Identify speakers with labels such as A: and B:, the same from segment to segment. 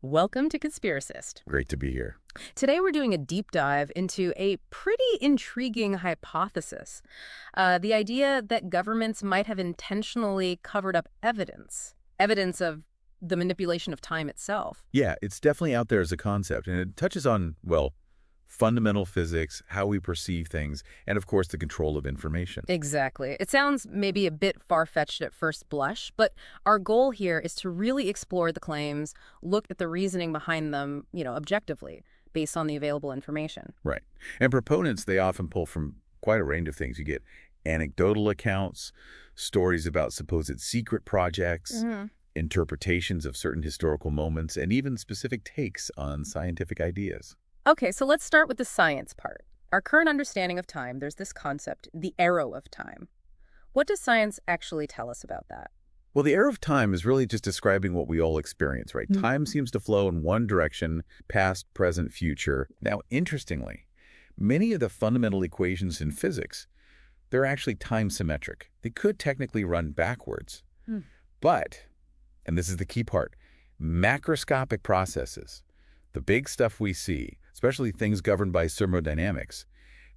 A: Welcome to Conspiracist.
B: Great to be here.
A: Today we're doing a deep dive into a pretty intriguing hypothesis. The idea that governments might have intentionally covered up evidence of the manipulation of time itself.
B: Yeah, it's definitely out there as a concept, and it touches on, well, fundamental physics, how we perceive things, and of course the control of information.
A: Exactly. It sounds maybe a bit far-fetched at first blush, but our goal here is to really explore the claims, look at the reasoning behind them, objectively, based on the available information.
B: Right. And proponents, they often pull from quite a range of things. You get anecdotal accounts, stories about supposed secret projects, interpretations of certain historical moments, and even specific takes on scientific ideas.
A: Okay, so let's start with the science part. Our current understanding of time, there's this concept, the arrow of time. What does science actually tell us about that?
B: Well, the arrow of time is really just describing what we all experience, right? Time seems to flow in one direction, past, present, future. Now, interestingly, many of the fundamental equations in physics, they're actually time symmetric. They could technically run backwards. But, and this is the key part, macroscopic processes, the big stuff we see, especially things governed by thermodynamics,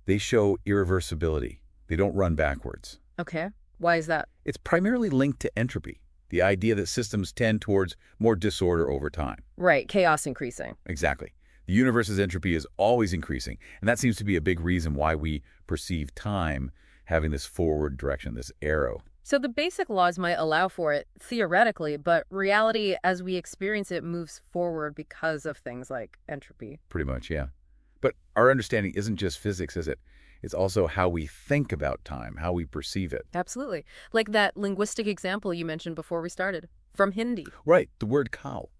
B: they show irreversibility. They don't run backwards.
A: Okay, why is that?
B: It's primarily linked to entropy, the idea that systems tend towards more disorder over time.
A: Right, chaos increasing.
B: Exactly. The universe's entropy is always increasing, and that seems to be a big reason why we perceive time having this forward direction, this arrow.
A: So the basic laws might allow for it, theoretically, but reality as we experience it moves forward because of things like entropy.
B: Pretty much, yeah. But our understanding isn't just physics, is it? It's also how we think about time, how we perceive it.
A: Absolutely. Like that linguistic example you mentioned before we started, from Hindi.
B: Right, the word kal.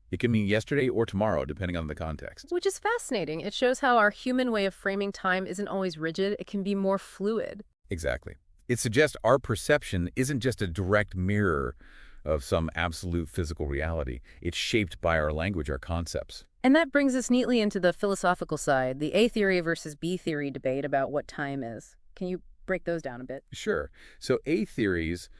B: It can mean yesterday or tomorrow, depending on the context.
A: Which is fascinating. It shows how our human way of framing time isn't always rigid. It can be more fluid.
B: Exactly. It suggests our perception isn't just a direct mirror of some absolute physical reality. It's shaped by our language, our concepts.
A: And that brings us neatly into the philosophical side, the A theory versus B theory debate about what time is. Can you break those down a bit?
B: Sure. So A theories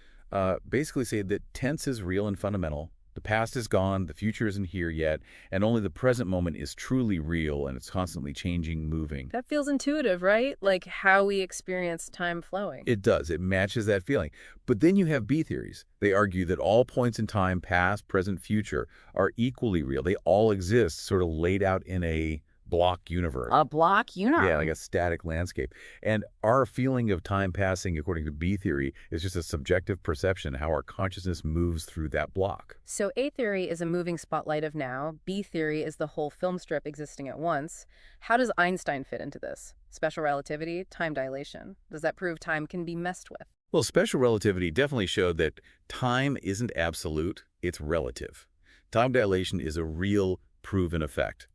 B: basically say that tense is real and fundamental. The past is gone, the future isn't here yet, and only the present moment is truly real, and it's constantly changing, moving.
A: That feels intuitive, right? Like how we experience time flowing.
B: It does. It matches that feeling. But then you have B theories. They argue that all points in time, past, present, future, are equally real. They all exist sort of laid out in a block universe.
A: A block universe?
B: Yeah, like a static landscape. And our feeling of time passing, according to B theory, is just a subjective perception, how our consciousness moves through that block.
A: So A theory is a moving spotlight of now. B theory is the whole film strip existing at once. How does Einstein fit into this? Special relativity, time dilation. Does that prove time can be messed with?
B: Well, special relativity definitely showed that time isn't absolute, it's relative. Time dilation is a real proven effect.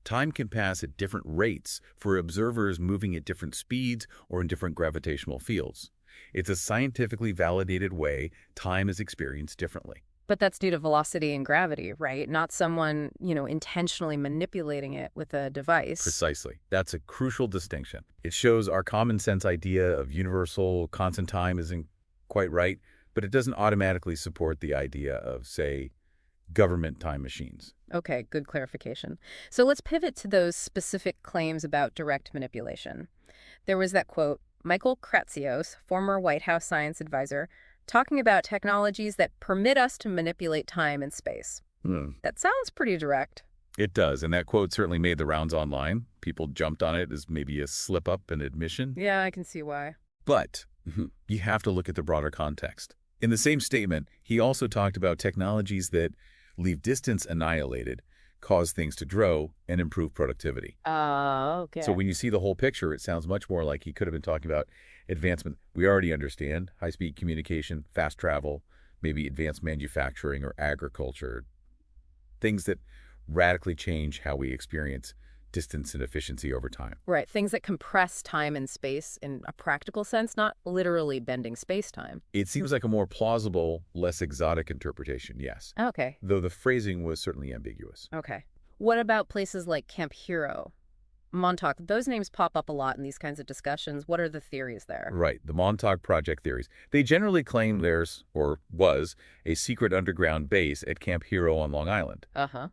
B: Time can pass at different rates for observers moving at different speeds or in different gravitational fields. It's a scientifically validated way time is experienced differently.
A: But that's due to velocity and gravity, right? Not someone, intentionally manipulating it with a device.
B: Precisely. That's a crucial distinction. It shows our common sense idea of universal constant time isn't quite right, but it doesn't automatically support the idea of, say, government time machines.
A: Okay, good clarification. So let's pivot to those specific claims about direct manipulation. There was that quote, Michael Kratsios, former White House science advisor, talking about technologies that permit us to manipulate time and space. That sounds pretty direct.
B: It does, and that quote certainly made the rounds online. People jumped on it as maybe a slip-up in admission.
A: Yeah, I can see why.
B: But you have to look at the broader context. In the same statement, he also talked about technologies that leave distance annihilated, cause things to grow, and improve productivity.
A: Okay.
B: So when you see the whole picture, it sounds much more like he could have been talking about advancement. We already understand high-speed communication, fast travel, maybe advanced manufacturing or agriculture, things that radically change how we experience distance and efficiency over time.
A: Right, things that compress time and space in a practical sense, not literally bending space-time.
B: It seems like a more plausible, less exotic interpretation, yes.
A: Okay.
B: Though the phrasing was certainly ambiguous.
A: Okay. What about places like Camp Hero, Montauk? Those names pop up a lot in these kinds of discussions. What are the theories there?
B: Right, the Montauk Project theories. They generally claim there's, or was, a secret underground base at Camp Hero on Long Island.
A: Uh-huh.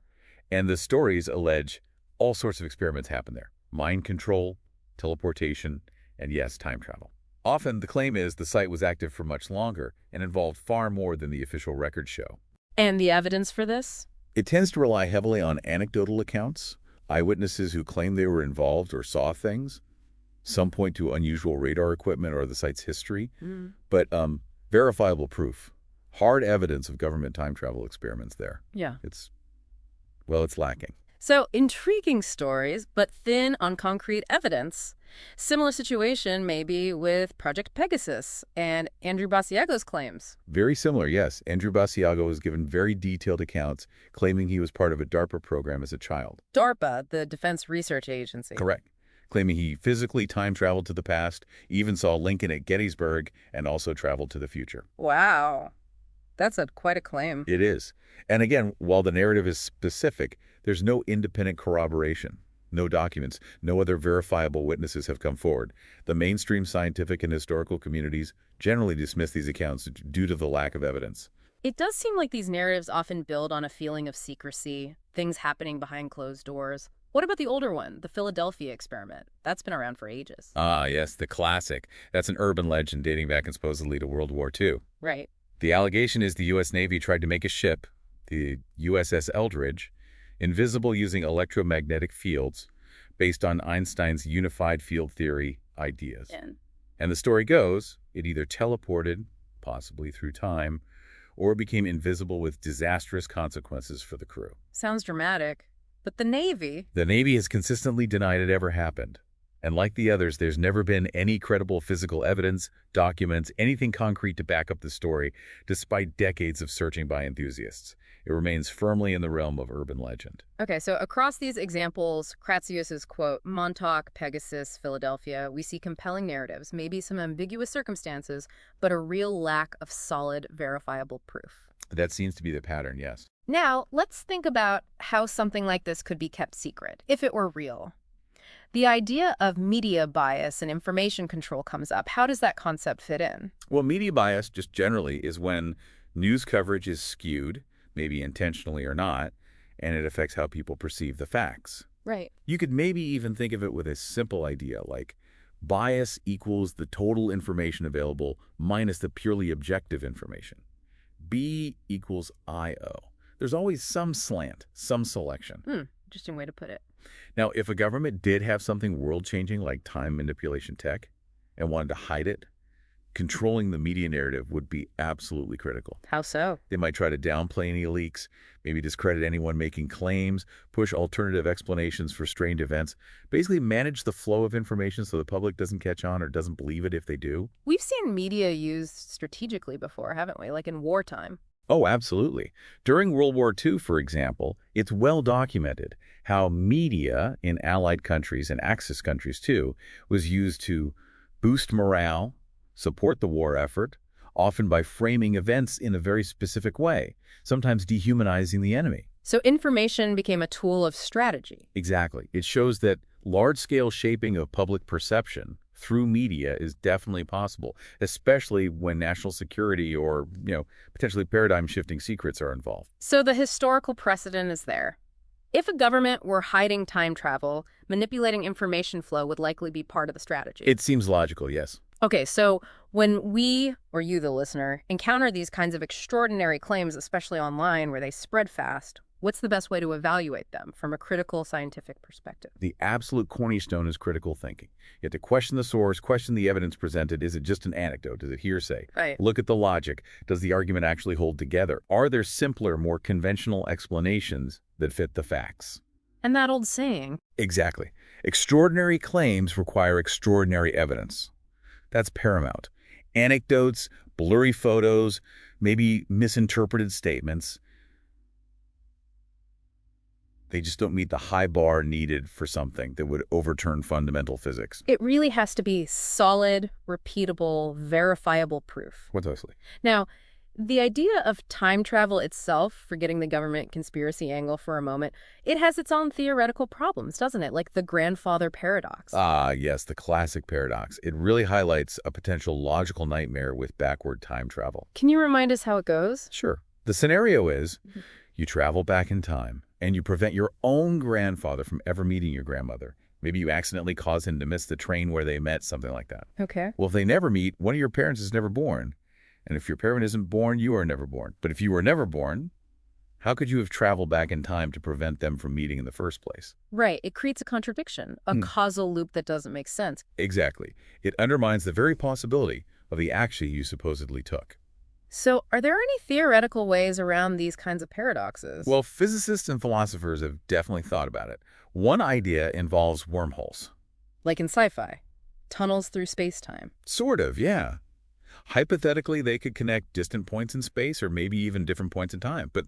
B: And the stories allege all sorts of experiments happen there. Mind control, teleportation, and yes, time travel. Often, the claim is the site was active for much longer and involved far more than the official records show.
A: And the evidence for this?
B: It tends to rely heavily on anecdotal accounts, eyewitnesses who claim they were involved or saw things. Some point to unusual radar equipment or the site's history. But verifiable proof, hard evidence of government time travel experiments there.
A: Yeah.
B: It's lacking.
A: So intriguing stories, but thin on concrete evidence. Similar situation maybe with Project Pegasus and Andrew Basiago's claims.
B: Very similar, yes. Andrew Basiago was given very detailed accounts claiming he was part of a DARPA program as a child.
A: DARPA, the Defense Research Agency.
B: Correct. Claiming he physically time-traveled to the past, even saw Lincoln at Gettysburg, and also traveled to the future.
A: Wow. That's quite a claim.
B: It is. And again, while the narrative is specific, there's no independent corroboration. No documents, no other verifiable witnesses have come forward. The mainstream scientific and historical communities generally dismiss these accounts due to the lack of evidence.
A: It does seem like these narratives often build on a feeling of secrecy, things happening behind closed doors. What about the older one, the Philadelphia experiment? That's been around for ages.
B: Ah, yes, the classic. That's an urban legend dating back supposedly to World War II.
A: Right.
B: The allegation is the U.S. Navy tried to make a ship, the USS Eldridge, invisible using electromagnetic fields based on Einstein's unified field theory ideas. And the story goes, it either teleported, possibly through time, or became invisible with disastrous consequences for the crew.
A: Sounds dramatic. But the Navy?
B: The Navy has consistently denied it ever happened. And like the others, there's never been any credible physical evidence, documents, anything concrete to back up the story, despite decades of searching by enthusiasts. It remains firmly in the realm of urban legend.
A: Okay, so across these examples, Kratzius's quote, Montauk, Pegasus, Philadelphia, we see compelling narratives, maybe some ambiguous circumstances, but a real lack of solid, verifiable proof.
B: That seems to be the pattern, yes.
A: Now, let's think about how something like this could be kept secret, if it were real. The idea of media bias and information control comes up. How does that concept fit in?
B: Well, media bias, just generally, is when news coverage is skewed, maybe intentionally or not, and it affects how people perceive the facts.
A: Right.
B: You could maybe even think of it with a simple idea like bias equals the total information available minus the purely objective information. B equals IO. There's always some slant, some selection.
A: Interesting way to put it.
B: Now, if a government did have something world-changing like time manipulation tech and wanted to hide it, controlling the media narrative would be absolutely critical.
A: How so?
B: They might try to downplay any leaks, maybe discredit anyone making claims, push alternative explanations for strained events, basically manage the flow of information so the public doesn't catch on or doesn't believe it if they do.
A: We've seen media used strategically before, haven't we? Like in wartime.
B: Oh, absolutely. During World War II, for example, it's well documented how media in Allied countries and Axis countries, too, was used to boost morale, support the war effort, often by framing events in a very specific way, sometimes dehumanizing the enemy.
A: So information became a tool of strategy.
B: Exactly. It shows that large-scale shaping of public perception through media is definitely possible, especially when national security or, potentially paradigm-shifting secrets are involved.
A: So the historical precedent is there. If a government were hiding time travel, manipulating information flow would likely be part of the strategy.
B: It seems logical, yes.
A: Okay, so when we, or you, the listener, encounter these kinds of extraordinary claims, especially online where they spread fast, what's the best way to evaluate them from a critical scientific perspective?
B: The absolute cornerstone is critical thinking. You have to question the source, question the evidence presented. Is it just an anecdote? Is it hearsay?
A: Right.
B: Look at the logic. Does the argument actually hold together? Are there simpler, more conventional explanations that fit the facts?
A: And that old saying.
B: Exactly. Extraordinary claims require extraordinary evidence. That's paramount. Anecdotes, blurry photos, maybe misinterpreted statements, they just don't meet the high bar needed for something that would overturn fundamental physics.
A: It really has to be solid, repeatable, verifiable proof.
B: Precisely.
A: Now, the idea of time travel itself, forgetting the government conspiracy angle for a moment, it has its own theoretical problems, doesn't it? Like the grandfather paradox.
B: Ah, yes, the classic paradox. It really highlights a potential logical nightmare with backward time travel.
A: Can you remind us how it goes?
B: Sure. The scenario is you travel back in time and you prevent your own grandfather from ever meeting your grandmother. Maybe you accidentally cause him to miss the train where they met, something like that.
A: Okay.
B: Well, if they never meet, one of your parents is never born. And if your parent isn't born, you are never born. But if you were never born, how could you have traveled back in time to prevent them from meeting in the first place?
A: Right. It creates a contradiction, a causal loop that doesn't make sense.
B: Exactly. It undermines the very possibility of the action you supposedly took.
A: So are there any theoretical ways around these kinds of paradoxes?
B: Well, physicists and philosophers have definitely thought about it. One idea involves wormholes.
A: Like in sci-fi, tunnels through space-time.
B: Sort of, yeah. Hypothetically, they could connect distant points in space or maybe even different points in time, but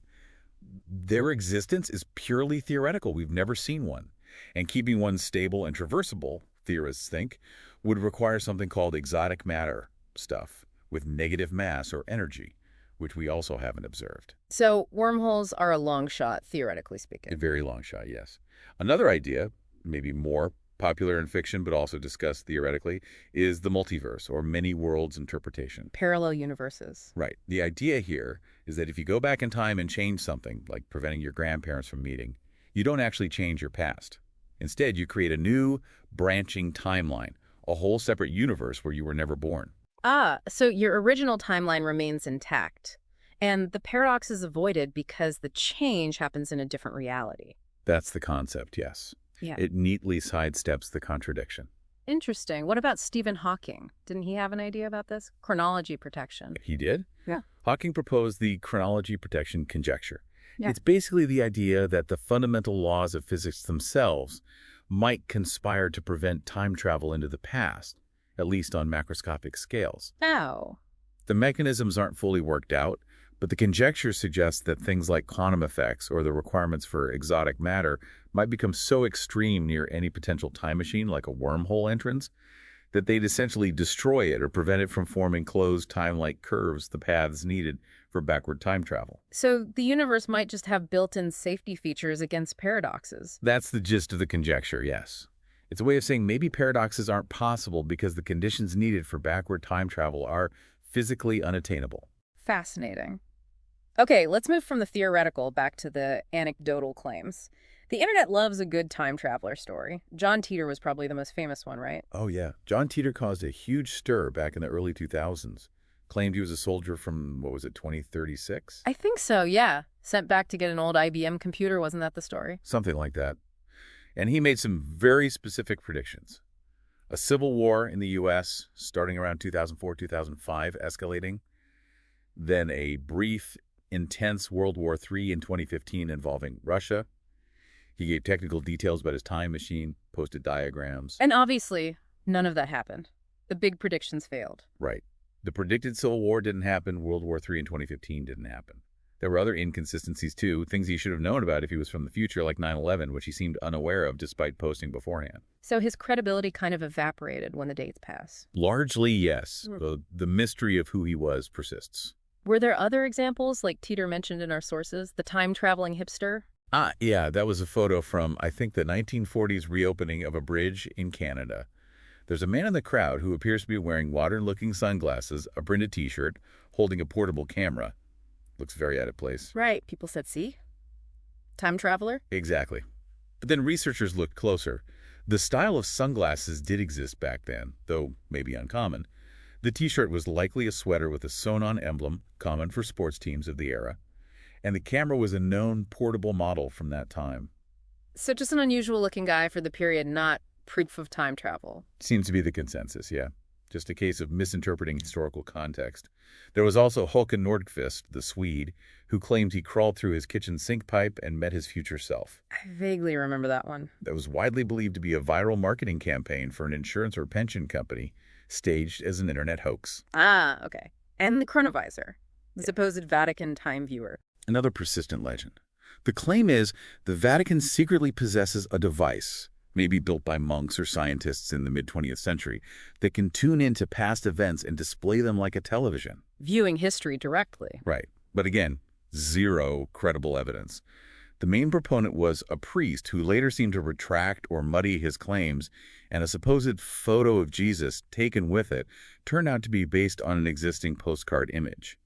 B: their existence is purely theoretical. We've never seen one. And keeping one stable and traversable, theorists think, would require something called exotic matter stuff with negative mass or energy, which we also haven't observed.
A: So wormholes are a long shot, theoretically speaking.
B: A very long shot, yes. Another idea, maybe more popular in fiction but also discussed theoretically, is the multiverse or many worlds interpretation.
A: Parallel universes.
B: Right. The idea here is that if you go back in time and change something, like preventing your grandparents from meeting, you don't actually change your past. Instead, you create a new branching timeline, a whole separate universe where you were never born.
A: Ah, so your original timeline remains intact, and the paradox is avoided because the change happens in a different reality.
B: That's the concept, yes.
A: Yeah.
B: It neatly sidesteps the contradiction.
A: Interesting. What about Stephen Hawking? Didn't he have an idea about this? Chronology protection.
B: He did?
A: Yeah.
B: Hawking proposed the chronology protection conjecture.
A: Yeah.
B: It's basically the idea that the fundamental laws of physics themselves might conspire to prevent time travel into the past, at least on macroscopic scales.
A: Oh.
B: The mechanisms aren't fully worked out, but the conjecture suggests that things like quantum effects or the requirements for exotic matter might become so extreme near any potential time machine, like a wormhole entrance, that they'd essentially destroy it or prevent it from forming closed time-like curves, the paths needed for backward time travel.
A: So the universe might just have built-in safety features against paradoxes.
B: That's the gist of the conjecture, yes. It's a way of saying maybe paradoxes aren't possible because the conditions needed for backward time travel are physically unattainable.
A: Fascinating. Okay, let's move from the theoretical back to the anecdotal claims. The internet loves a good time traveler story. John Titor was probably the most famous one, right?
B: Oh, yeah. John Titor caused a huge stir back in the early 2000s. Claimed he was a soldier from, 2036?
A: I think so, yeah. Sent back to get an old IBM computer, wasn't that the story?
B: Something like that. And he made some very specific predictions. A civil war in the U.S. starting around 2004, 2005, escalating. Then a brief, intense World War III in 2015 involving Russia. He gave technical details about his time machine, posted diagrams.
A: And obviously, none of that happened. The big predictions failed.
B: Right. The predicted Civil War didn't happen. World War III in 2015 didn't happen. There were other inconsistencies, too, things he should have known about if he was from the future, like 9/11, which he seemed unaware of despite posting beforehand.
A: So his credibility kind of evaporated when the dates pass.
B: Largely, yes. The mystery of who he was persists.
A: Were there other examples, like Titor mentioned in our sources, the time-traveling hipster?
B: Yeah, that was a photo from, I think, the 1940s reopening of a bridge in Canada. There's a man in the crowd who appears to be wearing modern-looking sunglasses, a printed T-shirt, holding a portable camera. Looks very out of place.
A: Right. People said, see? Time traveler?
B: Exactly. But then researchers looked closer. The style of sunglasses did exist back then, though maybe uncommon. The T-shirt was likely a sweater with a sewn-on emblem, common for sports teams of the era. And the camera was a known portable model from that time.
A: So just an unusual-looking guy for the period, not proof of time travel.
B: Seems to be the consensus, yeah. Just a case of misinterpreting historical context. There was also Håkan Nordqvist, the Swede, who claimed he crawled through his kitchen sink pipe and met his future self.
A: I vaguely remember that one.
B: That was widely believed to be a viral marketing campaign for an insurance or pension company, staged as an internet hoax.
A: Ah, okay. And the chronovisor, the supposed Vatican time viewer.
B: Another persistent legend. The claim is the Vatican secretly possesses a device, maybe built by monks or scientists in the mid-20th century, that can tune into past events and display them like a television.
A: Viewing history directly.
B: Right. But again, zero credible evidence. The main proponent was a priest who later seemed to retract or muddy his claims, and a supposed photo of Jesus taken with it turned out to be based on an existing postcard image.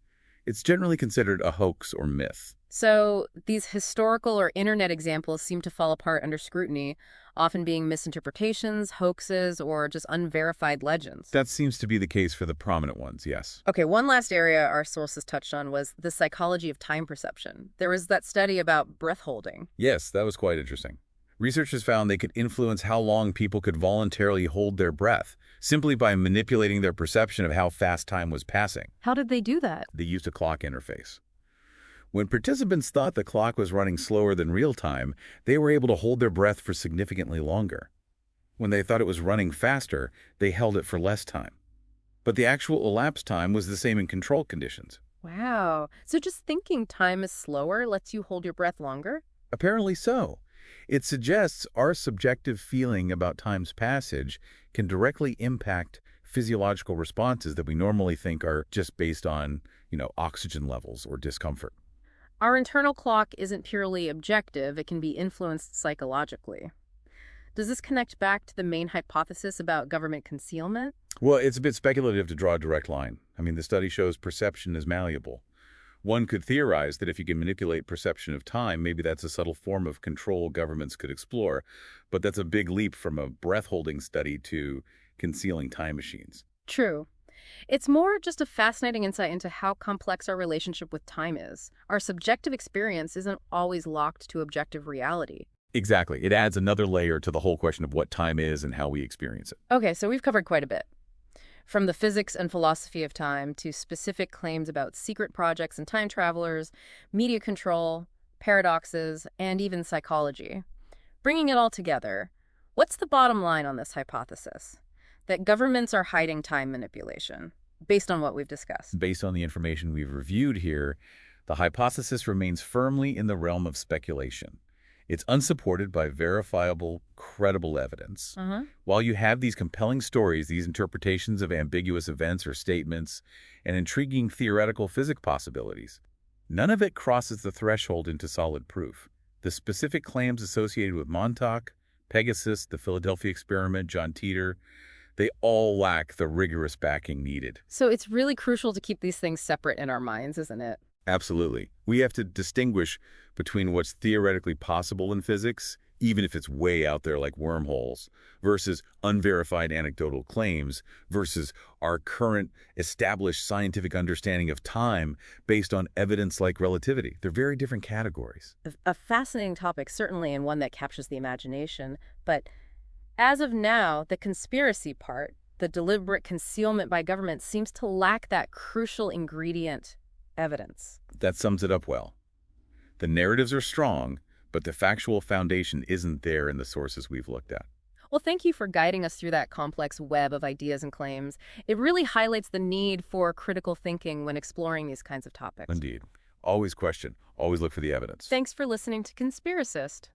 B: It's generally considered a hoax or myth.
A: So these historical or internet examples seem to fall apart under scrutiny, often being misinterpretations, hoaxes, or just unverified legends.
B: That seems to be the case for the prominent ones, yes.
A: Okay, one last area our sources touched on was the psychology of time perception. There was that study about breath holding.
B: Yes, that was quite interesting. Researchers found they could influence how long people could voluntarily hold their breath, simply by manipulating their perception of how fast time was passing.
A: How did they do that?
B: They used a clock interface. When participants thought the clock was running slower than real time, they were able to hold their breath for significantly longer. When they thought it was running faster, they held it for less time. But the actual elapsed time was the same in control conditions.
A: Wow. So just thinking time is slower lets you hold your breath longer?
B: Apparently so. It suggests our subjective feeling about time's passage can directly impact physiological responses that we normally think are just based on, oxygen levels or discomfort.
A: Our internal clock isn't purely objective, it can be influenced psychologically. Does this connect back to the main hypothesis about government concealment?
B: Well, it's a bit speculative to draw a direct line. The study shows perception is malleable. One could theorize that if you can manipulate perception of time, maybe that's a subtle form of control governments could explore. But that's a big leap from a breath-holding study to concealing time machines.
A: True. It's more just a fascinating insight into how complex our relationship with time is. Our subjective experience isn't always locked to objective reality.
B: Exactly. It adds another layer to the whole question of what time is and how we experience it.
A: Okay, so we've covered quite a bit. From the physics and philosophy of time to specific claims about secret projects and time travelers, media control, paradoxes, and even psychology. Bringing it all together, what's the bottom line on this hypothesis? That governments are hiding time manipulation, based on what we've discussed.
B: Based on the information we've reviewed here, the hypothesis remains firmly in the realm of speculation. It's unsupported by verifiable, credible evidence. While you have these compelling stories, these interpretations of ambiguous events or statements, and intriguing theoretical physics possibilities, none of it crosses the threshold into solid proof. The specific claims associated with Montauk, Pegasus, the Philadelphia experiment, John Teeter, they all lack the rigorous backing needed.
A: So it's really crucial to keep these things separate in our minds, isn't it?
B: Absolutely. We have to distinguish between what's theoretically possible in physics, even if it's way out there like wormholes, versus unverified anecdotal claims, versus our current established scientific understanding of time based on evidence like relativity. They're very different categories.
A: A fascinating topic, certainly, and one that captures the imagination. But as of now, the conspiracy part, the deliberate concealment by government, seems to lack that crucial ingredient: evidence.
B: That sums it up well. The narratives are strong, but the factual foundation isn't there in the sources we've looked at.
A: Well, thank you for guiding us through that complex web of ideas and claims. It really highlights the need for critical thinking when exploring these kinds of topics.
B: Indeed. Always question. Always look for the evidence.
A: Thanks for listening to Conspiracist.